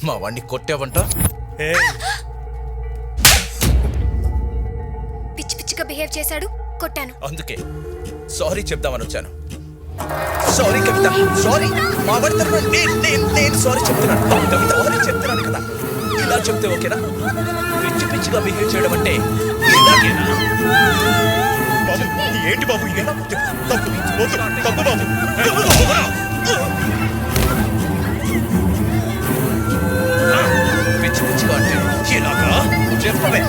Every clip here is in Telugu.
మా వాణ్ణి కొట్టావంట. పిచ్చి పిచ్చిగా బిహేవ్ చేశాడు, కొట్టాను. అందుకే సారీ చెప్దామని వచ్చాను. సారీ కవిత, సారీ. మా వాడి తరఫున నేను సారీ చెప్తున్నాను. కవిత సారీ చెప్తున్నాను కదా. ఇలా చెప్తే ఓకేనా? పిచ్చి పిచ్చిగా బిహేవ్ చేయడం అంటే ఇలాగేనా? బాబు ఏంటి బాబు ఇదేనా? తప్పు తప్పు బాబు. పిచ్చి పిచ్చిగా అంటే ఇలాగా చెప్పవే.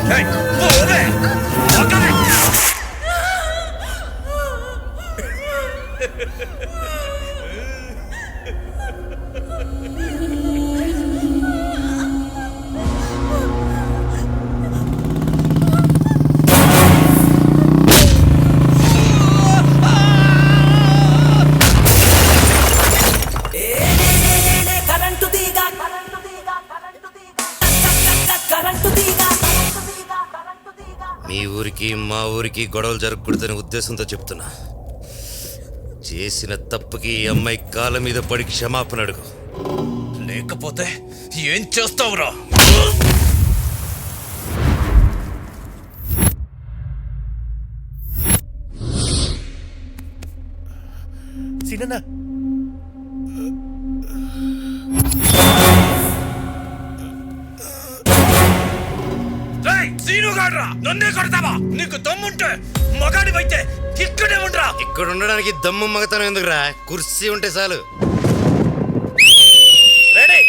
మీ ఊరికి మా ఊరికి గొడవలు జరగకూడదనే ఉద్దేశంతో చెప్తున్నా. చేసిన తప్పుకి ఈ అమ్మాయి కాళ్ళ మీద పడి క్షమాపణ అడుగు. లేకపోతే ఏం చేస్తావురా? సీనన్నా సీనుగాడ్రా, నన్నే కొడతావా? నీకు దమ్ముంటే మగాడివైతే ఇక్కడే ఉండరా. ఇక్కడ ఉండడానికి దమ్ము మగతనం ఎందుకురా? కుర్చీ ఉంటే చాలు. రెడీ.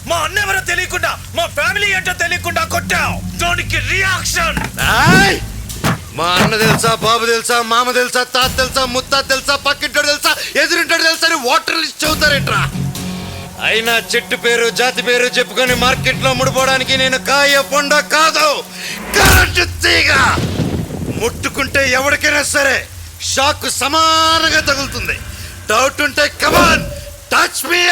మా అన్నెవరో తెలియకుండా, మా ఫ్యామిలీ ఏంటో తెలియకుండా కొట్టావు. దానికి రియాక్షన్. మా అన్న తెలుసా, బాబు తెలుసా, మామ తెలుసా, తాత తెలుసా, ముత్తాత తెలుసా, పక్కింటోడు తెలుసా, ఎదురింటోడు తెలుసా అని వాటర్ లిస్ట్ చదువుతారేంట్రా? అయినా చెట్టు పేరు జాతి పేరు చెప్పుకొని మార్కెట్ లో ముడిపోవడానికి నేను కాయ పొండ కాదు, కరెంటు తీగ. ముట్టుకుంటే ఎవరికైనా సరే షాక్ సమానంగా తగులుతుంది. డౌట్ ఉంటే come on touch me.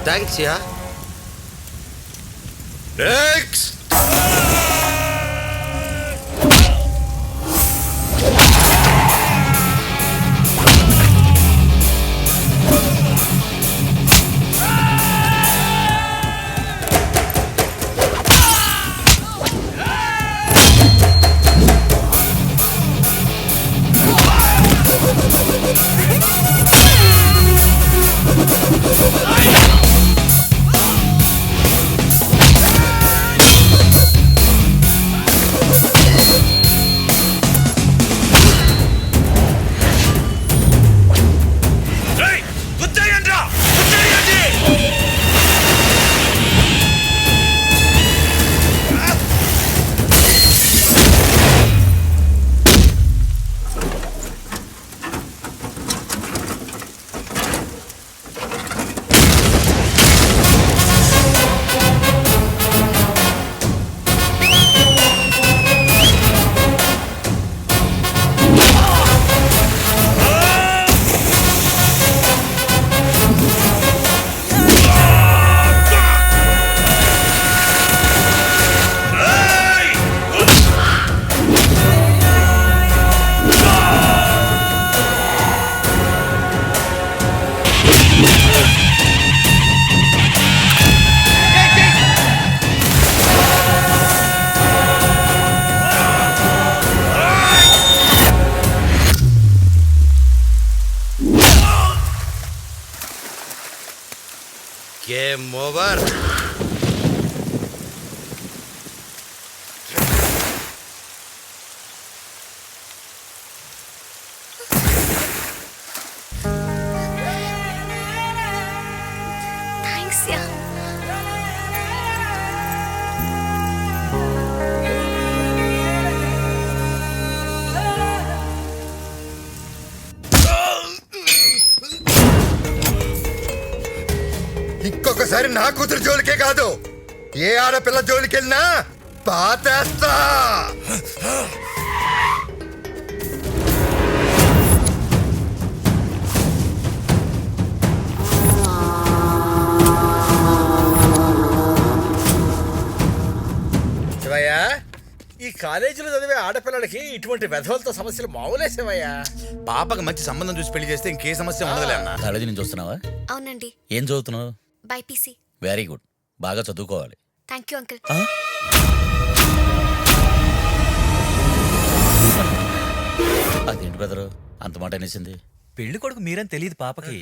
Thanks, yeah. Next. Game over. Thanks yeah. ఇంకొకసారి నా కూతురు జోలికే కాదు, ఏ ఆడపిల్ల జోలికెళ్ళినా పాతేస్తా. శివయ్య, ఈ కాలేజీలో చదివే ఆడపిల్లలకి ఇటువంటి వెధవలతో సమస్యలు మామూలే శివయ్య. పాపకి మంచి సంబంధం చూసి పెళ్లి చేస్తే ఇంకే సమస్య ఉండదులే అన్న. కాలేజీ నుంచి వస్తున్నావా? అవునండి, ఏం చదువుతున్నావు? బైపీసీ. వెరీ గుడ్, బాగా చదువుకోవాలి. Thank you uncle. అదేంటి బ్రదరు అంత మాట అనేసింది? పెళ్లి కొడుకు మీరని తెలియదు పాపకి.